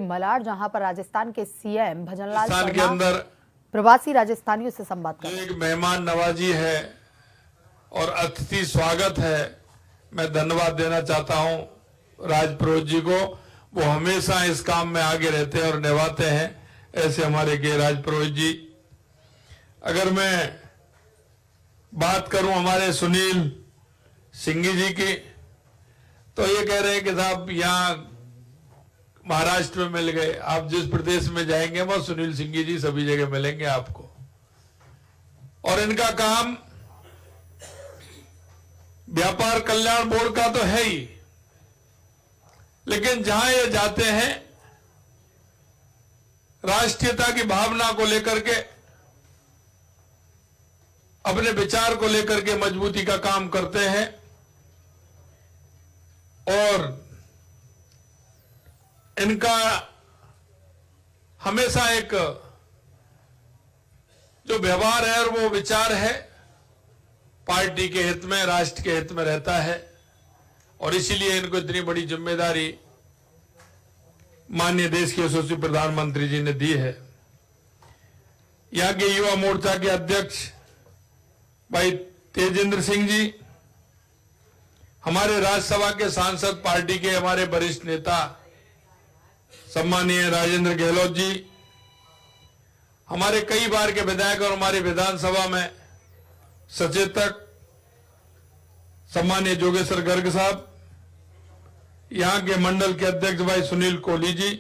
मलाड, जहां पर राजस्थान के सीएम भजनलाल के शर्मा अंदर प्रवासी राजस्थानियों से संवाद कर रहे हैं। एक मेहमान नवाजी है और अतिथि स्वागत है। मैं धन्यवाद देना चाहता हूं राजपुरोहित जी को। वो हमेशा इस काम में आगे रहते हैं और निभाते हैं। ऐसे हमारे के राजपुरोहित जी। अगर मैं बात करूं हमारे सुनील सिंघी जी की, तो ये कह रहे हैं कि साहब यहाँ महाराष्ट्र में मिल गए। आप जिस प्रदेश में जाएंगे वो सुनील सिंघी जी सभी जगह मिलेंगे आपको। और इनका काम व्यापार कल्याण बोर्ड का तो है ही, लेकिन जहां ये जाते हैं राष्ट्रीयता की भावना को लेकर के, अपने विचार को लेकर के मजबूती का काम करते हैं। और इनका हमेशा एक जो व्यवहार है और वो विचार है पार्टी के हित में, राष्ट्र के हित में रहता है। और इसीलिए इनको इतनी बड़ी जिम्मेदारी माननीय देश के यशस्वी प्रधानमंत्री जी ने दी है। यहां के युवा मोर्चा के अध्यक्ष भाई तेजेंद्र सिंह जी, हमारे राज्यसभा के सांसद, पार्टी के हमारे वरिष्ठ नेता सम्मानीय राजेंद्र गहलोत जी, हमारे कई बार के विधायक और हमारी विधानसभा में सचेतक सम्मानीय जोगेश्वर गर्ग साहब, यहां के मंडल के अध्यक्ष भाई सुनील कोहली जी,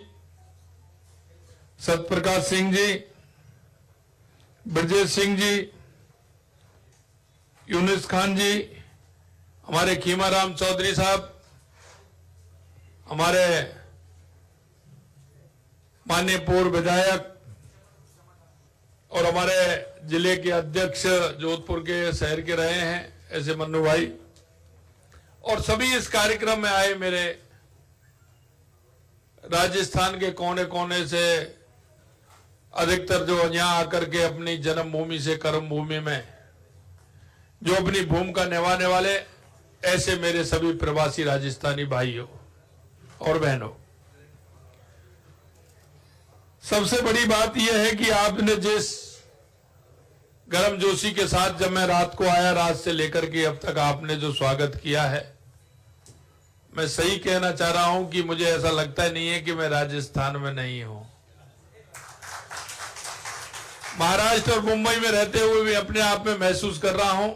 सत्यप्रकाश सिंह जी, ब्रजेश सिंह जी, यूनिस खान जी, हमारे खीमाराम चौधरी साहब, हमारे माननीय पूर्व विधायक और हमारे जिले के अध्यक्ष जोधपुर के शहर के रहे हैं ऐसे मन्नू भाई, और सभी इस कार्यक्रम में आए मेरे राजस्थान के कोने कोने से, अधिकतर जो यहां आकर के अपनी जन्मभूमि से कर्म भूमि में जो अपनी भूमिका निभाने वाले, ऐसे मेरे सभी प्रवासी राजस्थानी भाइयों और बहनों। सबसे बड़ी बात यह है कि आपने जिस गर्मजोशी के साथ, जब मैं रात को आया, रात से लेकर के अब तक आपने जो स्वागत किया है, मैं सही कहना चाह रहा हूं कि मुझे ऐसा लगता नहीं है कि मैं राजस्थान में नहीं हूं। महाराष्ट्र और मुंबई में रहते हुए भी अपने आप में महसूस कर रहा हूं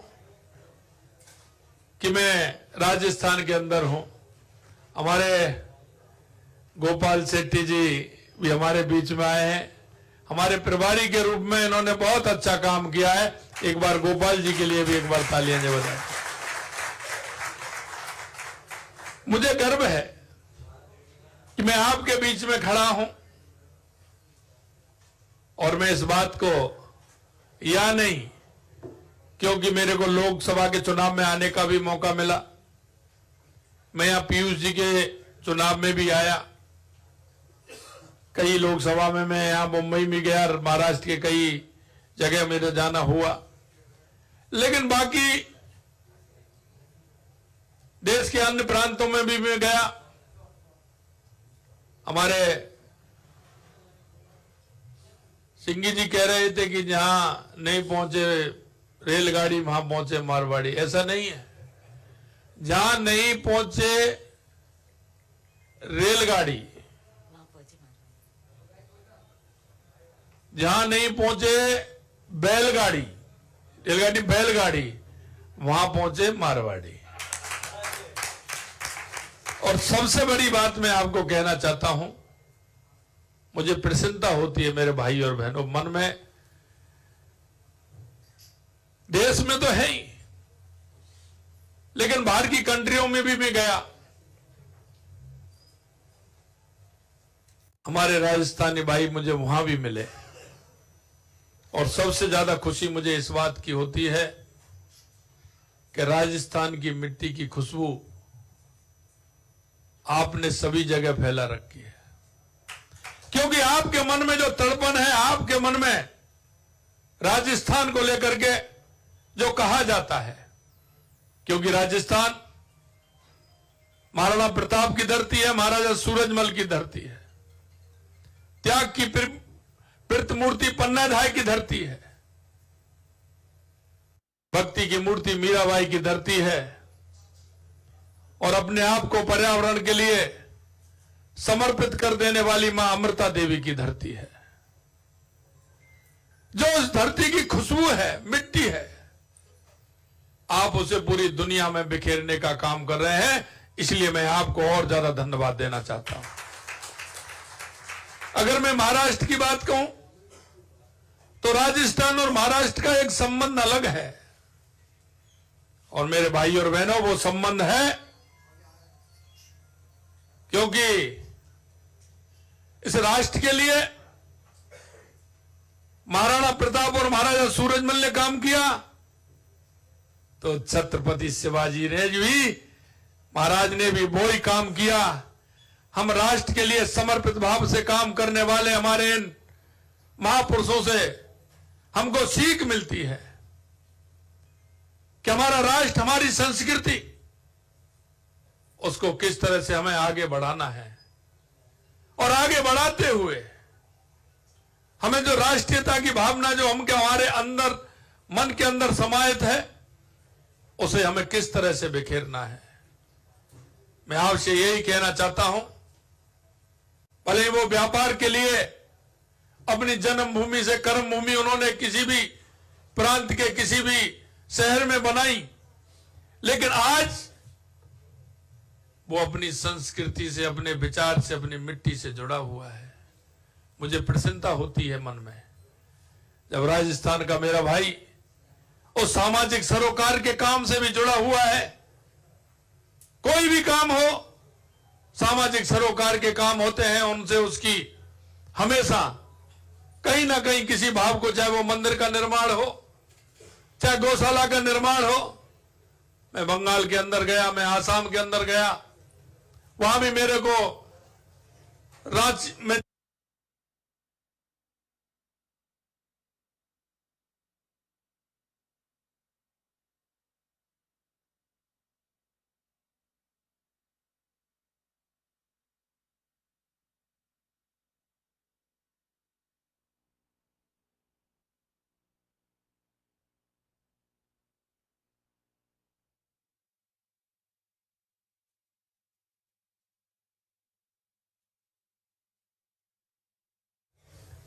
कि मैं राजस्थान के अंदर हूं। हमारे गोपाल शेट्टी जी भी हमारे बीच में आए हैं। हमारे प्रभारी के रूप में इन्होंने बहुत अच्छा काम किया है। एक बार गोपाल जी के लिए भी एक बार तालियां बजाएं। मुझे गर्व है कि मैं आपके बीच में खड़ा हूं और मैं इस बात को या नहीं, क्योंकि मेरे को लोकसभा के चुनाव में आने का भी मौका मिला। मैं यहां पीयूष जी के चुनाव में भी आया, कई लोकसभा में मैं यहां मुंबई में गया, महाराष्ट्र के कई जगह मेरे जाना हुआ, लेकिन बाकी देश के अन्य प्रांतों में भी मैं गया। हमारे सिंघी जी कह रहे थे कि जहां नहीं पहुंचे रेलगाड़ी वहां पहुंचे मारवाड़ी। ऐसा नहीं है। जहां नहीं पहुंचे रेलगाड़ी, जहां नहीं पहुंचे बैलगाड़ी, रेलगाड़ी बैलगाड़ी, वहां पहुंचे मारवाड़ी। और सबसे बड़ी बात मैं आपको कहना चाहता हूं, मुझे प्रसन्नता होती है मेरे भाई और बहनों, मन में, देश में तो है ही, लेकिन बाहर की कंट्रियों में भी मैं गया। हमारे राजस्थानी भाई मुझे वहां भी मिले, और सबसे ज्यादा खुशी मुझे इस बात की होती है कि राजस्थान की मिट्टी की खुशबू आपने सभी जगह फैला रखी है। क्योंकि आपके मन में जो तड़पन है, आपके मन में राजस्थान को लेकर के जो कहा जाता है, क्योंकि राजस्थान महाराणा प्रताप की धरती है, महाराजा सूरजमल की धरती है। त्याग की प्रतिमूर्ति पन्नाधाय की धरती है, भक्ति की मूर्ति मीराबाई की धरती है, और अपने आप को पर्यावरण के लिए समर्पित कर देने वाली मां अमृता देवी की धरती है। जो उस धरती की खुशबू है, मिट्टी है, आप उसे पूरी दुनिया में बिखेरने का काम कर रहे हैं। इसलिए मैं आपको और ज्यादा धन्यवाद देना चाहता हूं। अगर मैं महाराष्ट्र की बात कहूं तो राजस्थान और महाराष्ट्र का एक संबंध अलग है, और मेरे भाई और बहनों वो संबंध है क्योंकि इस राष्ट्र के लिए महाराणा प्रताप और महाराजा सूरजमल ने काम किया, तो छत्रपति शिवाजी ने भी, महाराज ने भी वो ही काम किया। हम राष्ट्र के लिए समर्पित भाव से काम करने वाले हमारे इन महापुरुषों से हमको सीख मिलती है कि हमारा राष्ट्र, हमारी संस्कृति, उसको किस तरह से हमें आगे बढ़ाना है, और आगे बढ़ाते हुए हमें जो राष्ट्रीयता की भावना जो हमारे अंदर, मन के अंदर समाहित है, उसे हमें किस तरह से बिखेरना है। मैं आपसे यही कहना चाहता हूं, भले वो व्यापार के लिए अपनी जन्मभूमि से कर्मभूमि उन्होंने किसी भी प्रांत के किसी भी शहर में बनाई, लेकिन आज वो अपनी संस्कृति से, अपने विचार से, अपनी मिट्टी से जुड़ा हुआ है। मुझे प्रसन्नता होती है मन में जब राजस्थान का मेरा भाई उस सामाजिक सरोकार के काम से भी जुड़ा हुआ है। कोई भी काम हो, सामाजिक सरोकार के काम होते हैं, उनसे उसकी हमेशा कहीं ना कहीं किसी भाव को, चाहे वो मंदिर का निर्माण हो, चाहे गौशाला का निर्माण हो। मैं बंगाल के अंदर गया, मैं आसाम के अंदर गया, वहां भी मेरे को रांची में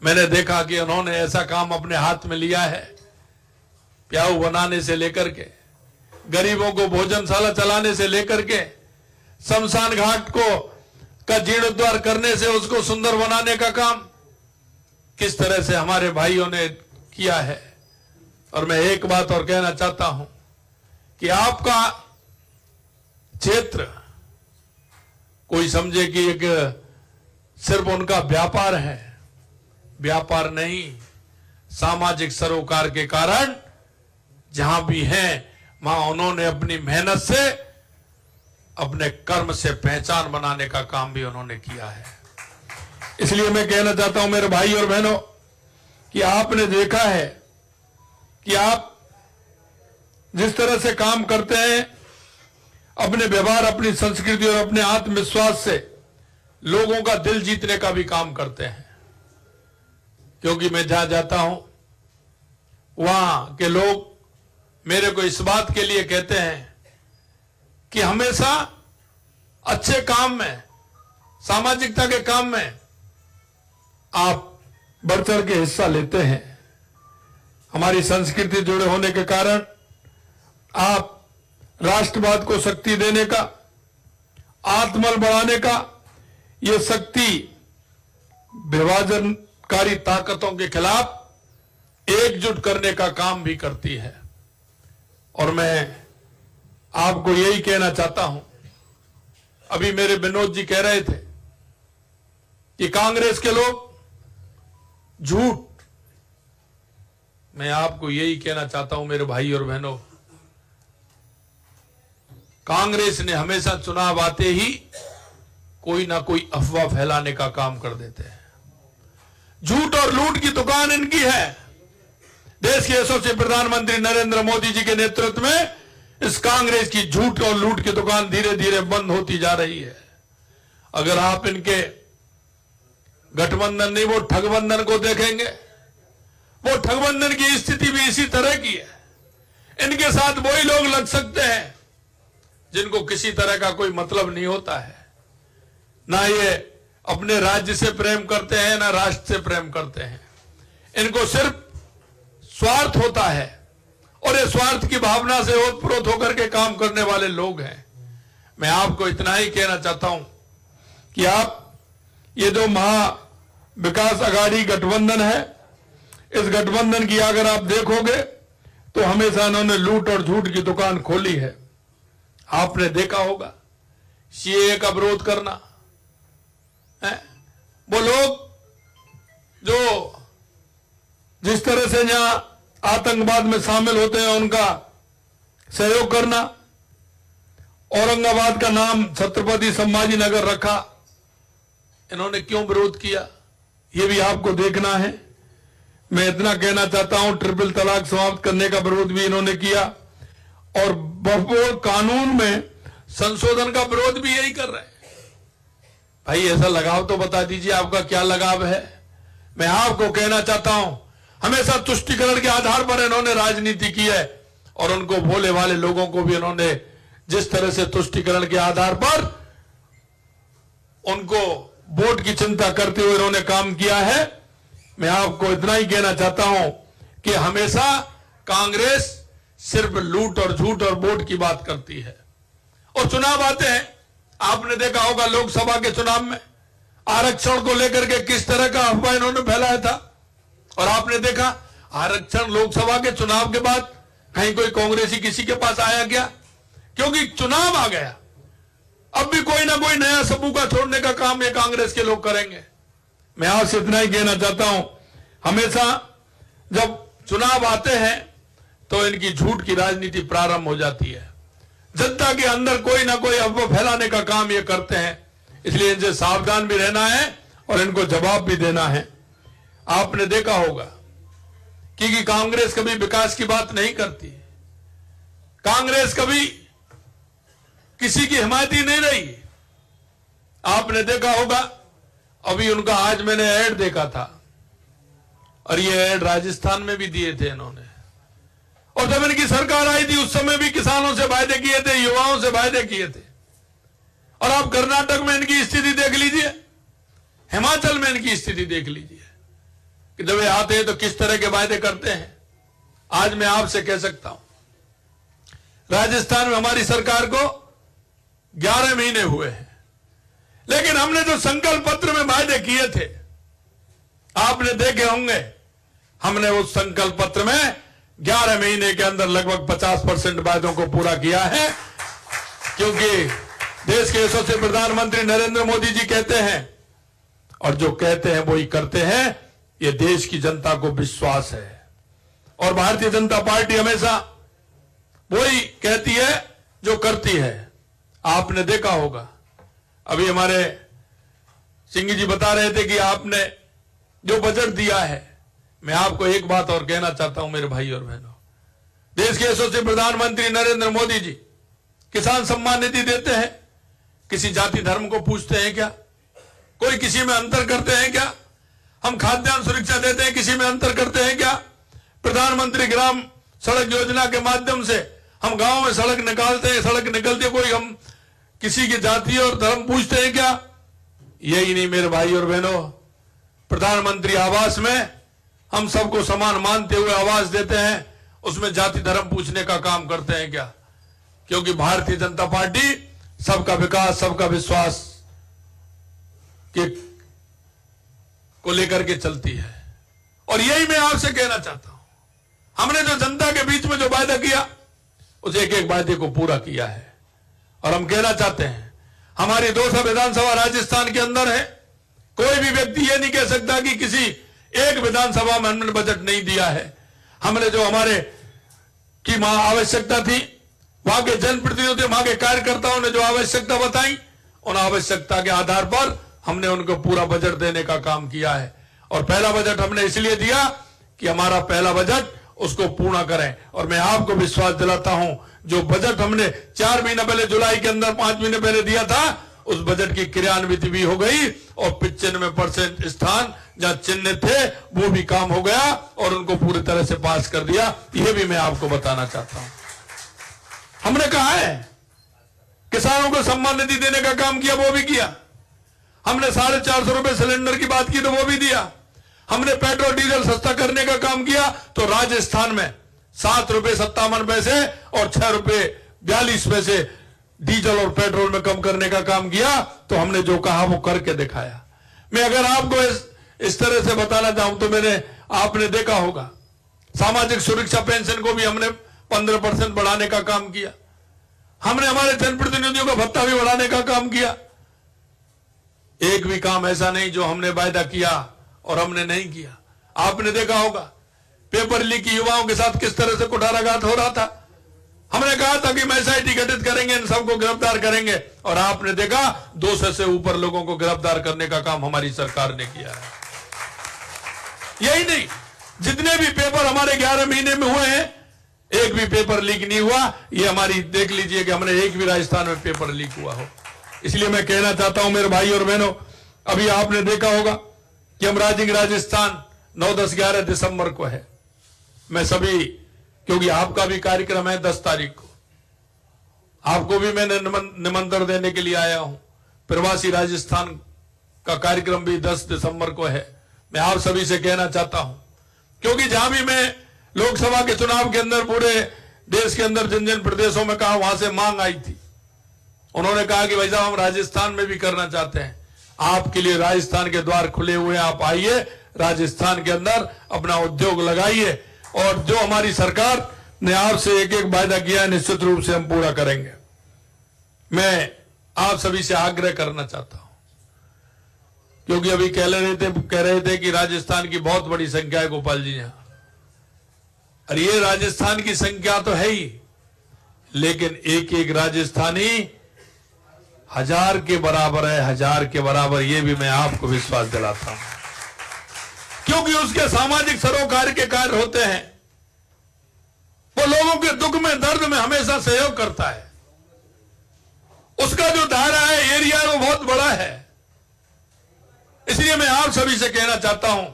मैंने देखा कि उन्होंने ऐसा काम अपने हाथ में लिया है, प्याऊ बनाने से लेकर के, गरीबों को भोजनशाला चलाने से लेकर के, शमशान घाट का जीर्णोद्धार करने से उसको सुंदर बनाने का काम किस तरह से हमारे भाइयों ने किया है। और मैं एक बात और कहना चाहता हूं कि आपका क्षेत्र कोई समझे कि एक सिर्फ उनका व्यापार है, व्यापार नहीं, सामाजिक सरोकार के कारण जहां भी हैं वहां उन्होंने अपनी मेहनत से, अपने कर्म से पहचान बनाने का काम भी उन्होंने किया है। इसलिए मैं कहना चाहता हूं मेरे भाई और बहनों कि आपने देखा है कि आप जिस तरह से काम करते हैं, अपने व्यवहार, अपनी संस्कृति और अपने आत्मविश्वास से लोगों का दिल जीतने का भी काम करते हैं। क्योंकि मैं जहां जाता हूं वहां के लोग मेरे को इस बात के लिए कहते हैं कि हमेशा अच्छे काम में, सामाजिकता के काम में आप बढ़ चढ़ के हिस्सा लेते हैं। हमारी संस्कृति जुड़े होने के कारण आप राष्ट्रवाद को शक्ति देने का, आत्मबल बढ़ाने का, ये शक्ति विभाजनकारी ताकतों के खिलाफ एकजुट करने का काम भी करती है। और मैं आपको यही कहना चाहता हूं, अभी मेरे विनोद जी कह रहे थे कि कांग्रेस के लोग झूठ, मैं आपको यही कहना चाहता हूं मेरे भाई और बहनों, कांग्रेस ने हमेशा चुनाव आते ही कोई ना कोई अफवाह फैलाने का काम कर देते हैं। झूठ और लूट की दुकान इनकी है। देश के यशस्वी प्रधानमंत्री नरेंद्र मोदी जी के नेतृत्व में इस कांग्रेस की झूठ और लूट की दुकान धीरे धीरे बंद होती जा रही है। अगर आप इनके गठबंधन नहीं, वो ठगबंधन को देखेंगे। वो ठगबंधन की स्थिति भी इसी तरह की है। इनके साथ वही लोग लग सकते हैं जिनको किसी तरह का कोई मतलब नहीं होता है, ना ये अपने राज्य से प्रेम करते हैं ना राष्ट्र से प्रेम करते हैं। इनको सिर्फ स्वार्थ होता है और ये स्वार्थ की भावना से ओतप्रोत होकर के काम करने वाले लोग हैं। मैं आपको इतना ही कहना चाहता हूं कि आप ये जो महा विकास अघाड़ी गठबंधन है, इस गठबंधन की अगर आप देखोगे तो हमेशा इन्होंने लूट और झूठ की दुकान खोली है। आपने देखा होगा सीएए का विरोध करना है, वो लोग जो जिस तरह से यहां आतंकवाद में शामिल होते हैं उनका सहयोग करना, औरंगाबाद का नाम छत्रपति संभाजी नगर रखा, इन्होंने क्यों विरोध किया ये भी आपको देखना है। मैं इतना कहना चाहता हूं, ट्रिपल तलाक समाप्त करने का विरोध भी इन्होंने किया और वक्फ कानून में संशोधन का विरोध भी यही कर रहे हैं। भाई ऐसा लगाव तो बता दीजिए, आपका क्या लगाव है। मैं आपको कहना चाहता हूं, हमेशा तुष्टीकरण के आधार पर इन्होंने राजनीति की है और उनको भोले वाले लोगों को भी इन्होंने जिस तरह से तुष्टीकरण के आधार पर उनको वोट की चिंता करते हुए इन्होंने काम किया है। मैं आपको इतना ही कहना चाहता हूं कि हमेशा कांग्रेस सिर्फ लूट और झूठ और वोट की बात करती है। और चुनाव आते हैं, आपने देखा होगा लोकसभा के चुनाव में आरक्षण को लेकर के किस तरह का अफवाह इन्होंने फैलाया था। और आपने देखा आरक्षण लोकसभा के चुनाव के बाद कहीं कोई कांग्रेसी किसी के पास आया क्या? क्योंकि चुनाव आ गया, अब भी कोई ना कोई नया सबूका छोड़ने का काम ये कांग्रेस के लोग करेंगे। मैं आपसे इतना ही कहना चाहता हूं, हमेशा जब चुनाव आते हैं तो इनकी झूठ की राजनीति प्रारंभ हो जाती है। जनता के अंदर कोई ना कोई अफवाह फैलाने का काम ये करते हैं, इसलिए इनसे सावधान भी रहना है और इनको जवाब भी देना है। आपने देखा होगा कि कांग्रेस कभी विकास की बात नहीं करती, कांग्रेस कभी किसी की हिमायती नहीं रही। आपने देखा होगा अभी उनका आज मैंने ऐड देखा था और ये ऐड राजस्थान में भी दिए थे इन्होंने। और जब इनकी सरकार आई थी उस समय भी किसानों से वायदे किए थे, युवाओं से वायदे किए थे। और आप कर्नाटक में इनकी स्थिति देख लीजिए, हिमाचल में इनकी स्थिति देख लीजिए कि जब ये आते हैं तो किस तरह के वायदे करते हैं। आज मैं आपसे कह सकता हूं, राजस्थान में हमारी सरकार को 11 महीने हुए हैं, लेकिन हमने जो संकल्प पत्र में वायदे किए थे आपने देखे होंगे, हमने उस संकल्प पत्र में 11 महीने के अंदर लगभग 50% वायदों को पूरा किया है। क्योंकि देश के यशस्वी प्रधानमंत्री नरेंद्र मोदी जी कहते हैं और जो कहते हैं वो ही करते हैं, ये देश की जनता को विश्वास है। और भारतीय जनता पार्टी हमेशा वही कहती है जो करती है। आपने देखा होगा अभी हमारे सिंह जी बता रहे थे कि आपने जो बजट दिया है, मैं आपको एक बात और कहना चाहता हूं मेरे भाई और बहनों, देश के यशस्वी प्रधानमंत्री नरेंद्र मोदी जी किसान सम्मान निधि देते हैं, किसी जाति धर्म को पूछते हैं क्या? कोई किसी में अंतर करते हैं क्या? हम खाद्यान्न सुरक्षा देते हैं, किसी में अंतर करते हैं क्या? प्रधानमंत्री ग्राम सड़क योजना के माध्यम से हम गांव में सड़क निकालते हैं, सड़क निकलते कोई हम किसी की जाति और धर्म पूछते हैं क्या? यही नहीं मेरे भाई और बहनों, प्रधानमंत्री आवास में हम सबको समान मानते हुए आवास देते हैं, उसमें जाति धर्म पूछने का काम करते हैं क्या? क्योंकि भारतीय जनता पार्टी सबका विकास सबका विश्वास के को लेकर के चलती है। और यही मैं आपसे कहना चाहता हूं, हमने जो जनता के बीच में जो वायदा किया उस एक एक वायदे को पूरा किया है। और हम कहना चाहते हैं, हमारी 200 विधानसभा राजस्थान के अंदर है, कोई भी व्यक्ति ये नहीं कह सकता कि किसी एक विधानसभा में हमने बजट नहीं दिया है। हमने जो हमारे की आवश्यकता थी, वहां के जनप्रतिनिधियों वहां के कार्यकर्ताओं ने जो आवश्यकता बताई, उन आवश्यकता के आधार पर हमने उनको पूरा बजट देने का काम किया है। और पहला बजट हमने इसलिए दिया कि हमारा पहला बजट उसको पूर्ण करें। और मैं आपको विश्वास दिलाता हूं, जो बजट हमने 4 महीने पहले जुलाई के अंदर 5 महीने पहले दिया था, उस बजट की क्रियान्वित भी हो गई और 95% स्थान जहां चिन्ह थे वो भी काम हो गया और उनको पूरी तरह से पास कर दिया। ये भी मैं आपको बताना चाहता हूं। हमने कहा है किसानों को सम्मान निधि देने का काम किया, वो भी किया। हमने 450 रुपए सिलेंडर की बात की तो वो भी दिया। हमने पेट्रोल डीजल सस्ता करने का काम किया तो राजस्थान में 7 रुपए 57 पैसे और 6 रुपए 42 पैसे डीजल और पेट्रोल में कम करने का काम किया। तो हमने जो कहा वो करके दिखाया। मैं अगर आपको इस तरह से बताना चाहूं तो आपने देखा होगा सामाजिक सुरक्षा पेंशन को भी हमने 15% बढ़ाने का काम किया। हमने हमारे जनप्रतिनिधियों का भत्ता भी बढ़ाने का काम किया। एक भी काम ऐसा नहीं जो हमने वायदा किया और हमने नहीं किया। आपने देखा होगा पेपर लीक युवाओं के साथ किस तरह से कुठाराघात हो रहा था। हमने कहा था कि हम एसआईटी गठित करेंगे, इन सबको गिरफ्तार करेंगे और आपने देखा 200 से ऊपर लोगों को गिरफ्तार करने का काम हमारी सरकार ने किया है। यही नहीं, जितने भी पेपर हमारे 11 महीने में हुए हैं एक भी पेपर लीक नहीं हुआ। ये हमारी देख लीजिए कि हमने एक भी राजस्थान में पेपर लीक हुआ हो। इसलिए मैं कहना चाहता हूं मेरे भाई और बहनों, अभी आपने देखा होगा कि हम राजस्थान 9, 10, 11 दिसंबर को है। मैं सभी, क्योंकि आपका भी कार्यक्रम है 10 तारीख को, आपको भी मैं निमंत्रण देने के लिए आया हूं। प्रवासी राजस्थान का कार्यक्रम भी 10 दिसंबर को है। मैं आप सभी से कहना चाहता हूं, क्योंकि जहां भी मैं लोकसभा के चुनाव के अंदर पूरे देश के अंदर जिन जिन प्रदेशों में कहा, वहां से मांग आई थी। उन्होंने कहा कि भाई साहब हम राजस्थान में भी करना चाहते हैं। आपके लिए राजस्थान के द्वार खुले हुए हैं, आप आइए राजस्थान के अंदर अपना उद्योग लगाइए और जो हमारी सरकार ने आपसे एक एक वायदा किया है निश्चित रूप से हम पूरा करेंगे। मैं आप सभी से आग्रह करना चाहता हूं, क्योंकि अभी कह रहे थे कि राजस्थान की बहुत बड़ी संख्या है गोपाल जी यहां। और ये राजस्थान की संख्या तो है ही, लेकिन एक एक राजस्थानी 1000 के बराबर है, 1000 के बराबर। ये भी मैं आपको विश्वास दिलाता हूं, क्योंकि उसके सामाजिक सरोकार के कार्य होते हैं। वो लोगों के दुख में दर्द में हमेशा सहयोग करता है। उसका जो दायरा है, एरिया है, वो बहुत बड़ा है। इसलिए मैं आप सभी से कहना चाहता हूं,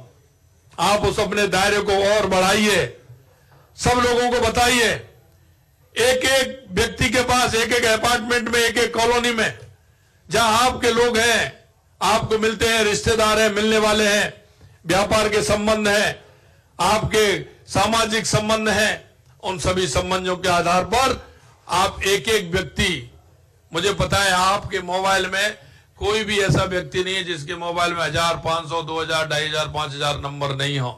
आप उस अपने दायरे को और बढ़ाइए, सब लोगों को बताइए। एक एक व्यक्ति के पास, एक एक अपार्टमेंट में, एक एक कॉलोनी में जहां आपके लोग हैं, आपको मिलते हैं, रिश्तेदार हैं, मिलने वाले हैं, व्यापार के संबंध हैं, आपके सामाजिक संबंध हैं, उन सभी संबंधों के आधार पर आप एक एक व्यक्ति, मुझे पता है आपके मोबाइल में कोई भी ऐसा व्यक्ति नहीं है जिसके मोबाइल में 1000, 500, 2000, 2500, 5000 नंबर नहीं हो।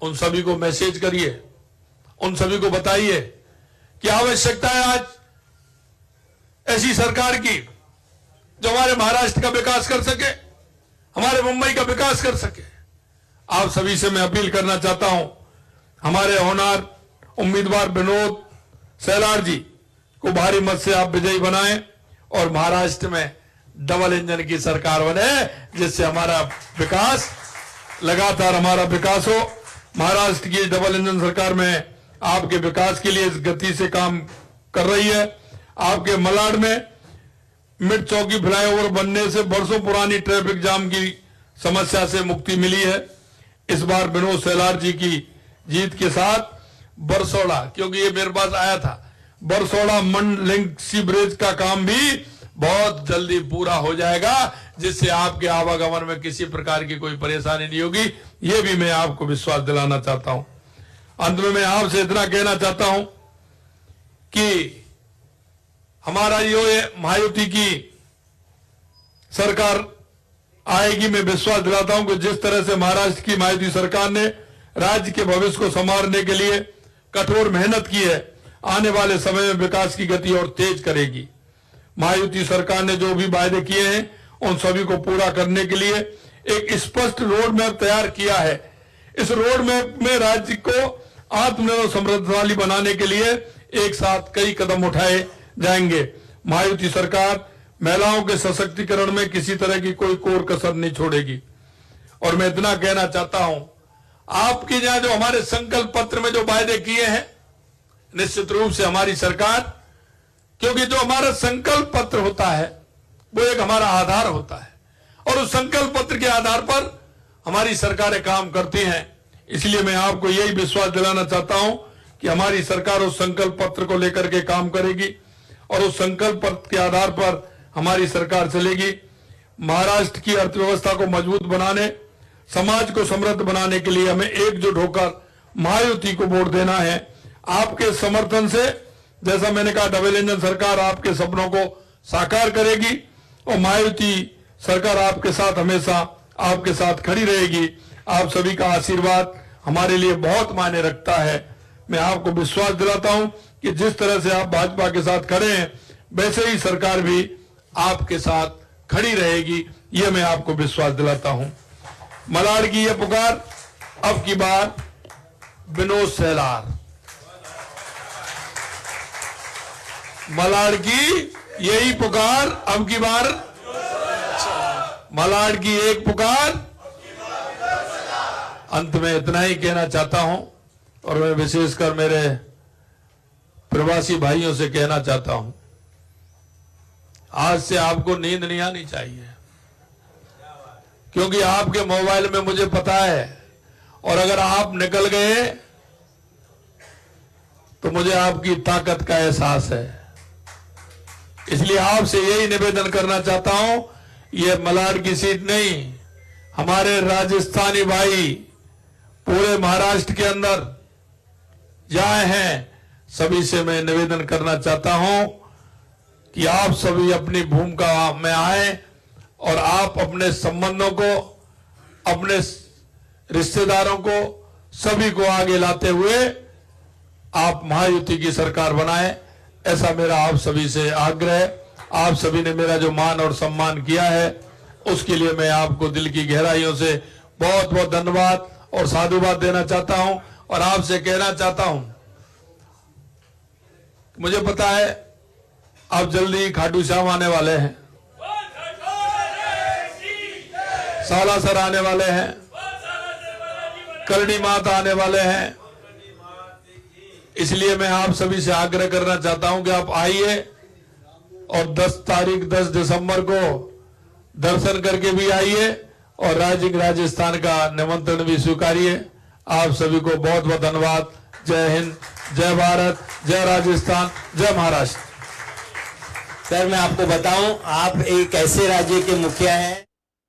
उन सभी को मैसेज करिए, उन सभी को बताइए कि आवश्यकता है आज ऐसी सरकार की जो हमारे महाराष्ट्र का विकास कर सके, हमारे मुंबई का विकास कर सके। आप सभी से मैं अपील करना चाहता हूं, हमारे होनहार उम्मीदवार विनोद सेलार जी को भारी मत से आप विजयी बनाएं और महाराष्ट्र में डबल इंजन की सरकार बने, जिससे हमारा विकास लगातार हमारा विकास हो। महाराष्ट्र की डबल इंजन सरकार में आपके विकास के लिए इस गति से काम कर रही है। आपके मलाड में मिड चौकी फ्लाईओवर बनने से वर्षों पुरानी ट्रैफिक जाम की समस्या से मुक्ति मिली है। इस बार विनोद सेलार जी की जीत के साथ बरसोड़ा, क्योंकि ये मेरे पास आया था, बरसोड़ा मंड लिंक सीवरेज का काम भी बहुत जल्दी पूरा हो जाएगा, जिससे आपके आवागमन में किसी प्रकार की कोई परेशानी नहीं होगी। ये भी मैं आपको विश्वास दिलाना चाहता हूं। अंत में मैं आपसे इतना कहना चाहता हूं कि हमारा ये महायुति की सरकार आएगी। मैं विश्वास दिलाता हूं कि जिस तरह से महाराष्ट्र की महायुति सरकार ने राज्य के भविष्य को संवारने के लिए कठोर मेहनत की है, आने वाले समय में विकास की गति और तेज करेगी। महायुति सरकार ने जो भी वायदे किए हैं उन सभी को पूरा करने के लिए एक स्पष्ट रोड मैप तैयार किया है। इस रोड मैप में राज्य को आत्मनिर्भर समृद्धशाली बनाने के लिए एक साथ कई कदम उठाए जाएंगे। महायुति सरकार महिलाओं के सशक्तिकरण में किसी तरह की कोई कोर कसर नहीं छोड़ेगी। और मैं इतना कहना चाहता हूं, आपके यहां जो हमारे संकल्प पत्र में जो वायदे किए हैं, निश्चित रूप से हमारी सरकार, क्योंकि जो हमारा संकल्प पत्र होता है वो एक हमारा आधार होता है और उस संकल्प पत्र के आधार पर हमारी सरकारें काम करती हैं। इसलिए मैं आपको यही विश्वास दिलाना चाहता हूं कि हमारी सरकार उस संकल्प पत्र को लेकर के काम करेगी और उस संकल्प पत्र के आधार पर हमारी सरकार चलेगी। महाराष्ट्र की अर्थव्यवस्था को मजबूत बनाने, समाज को समृद्ध बनाने के लिए हमें एकजुट होकर महायुति को वोट देना है। आपके समर्थन से, जैसा मैंने कहा, डबल इंजन सरकार आपके सपनों को साकार करेगी और महायुति सरकार आपके साथ हमेशा आपके साथ खड़ी रहेगी। आप सभी का आशीर्वाद हमारे लिए बहुत मायने रखता है। मैं आपको विश्वास दिलाता हूं कि जिस तरह से आप भाजपा के साथ खड़े हैं, वैसे ही सरकार भी आपके साथ खड़ी रहेगी, यह मैं आपको विश्वास दिलाता हूं। मलाड की यह पुकार अब की बार विनोद सहलार, मलाड की यही पुकार अब की बार, मलाड की एक पुकार। अंत में इतना ही कहना चाहता हूं और मैं विशेषकर मेरे प्रवासी भाइयों से कहना चाहता हूं, आज से आपको नींद नहीं आनी चाहिए, क्योंकि आपके मोबाइल में मुझे पता है, और अगर आप निकल गए तो मुझे आपकी ताकत का एहसास है। इसलिए आपसे यही निवेदन करना चाहता हूं, यह मलाड की सीट नहीं, हमारे राजस्थानी भाई पूरे महाराष्ट्र के अंदर जहां हैं, सभी से मैं निवेदन करना चाहता हूं कि आप सभी अपनी भूमिका में आए और आप अपने संबंधों को, अपने रिश्तेदारों को, सभी को आगे लाते हुए आप महायुति की सरकार बनाएं। ऐसा मेरा आप सभी से आग्रह है। आप सभी ने मेरा जो मान और सम्मान किया है, उसके लिए मैं आपको दिल की गहराइयों से बहुत बहुत धन्यवाद और साधुवाद देना चाहता हूं और आपसे कहना चाहता हूं, मुझे पता है आप जल्दी खाटू श्याम आने वाले हैं, सालासर आने वाले हैं, करणी माता आने वाले हैं। इसलिए मैं आप सभी से आग्रह करना चाहता हूं कि आप आइए और 10 दिसंबर को दर्शन करके भी आइए और राजस्थान का निमंत्रण भी स्वीकारिए। आप सभी को बहुत बहुत धन्यवाद। जय हिंद, जय भारत, जय राजस्थान, जय महाराष्ट्र। सर, मैं आपको बताऊं, आप एक ऐसे राज्य के मुखिया हैं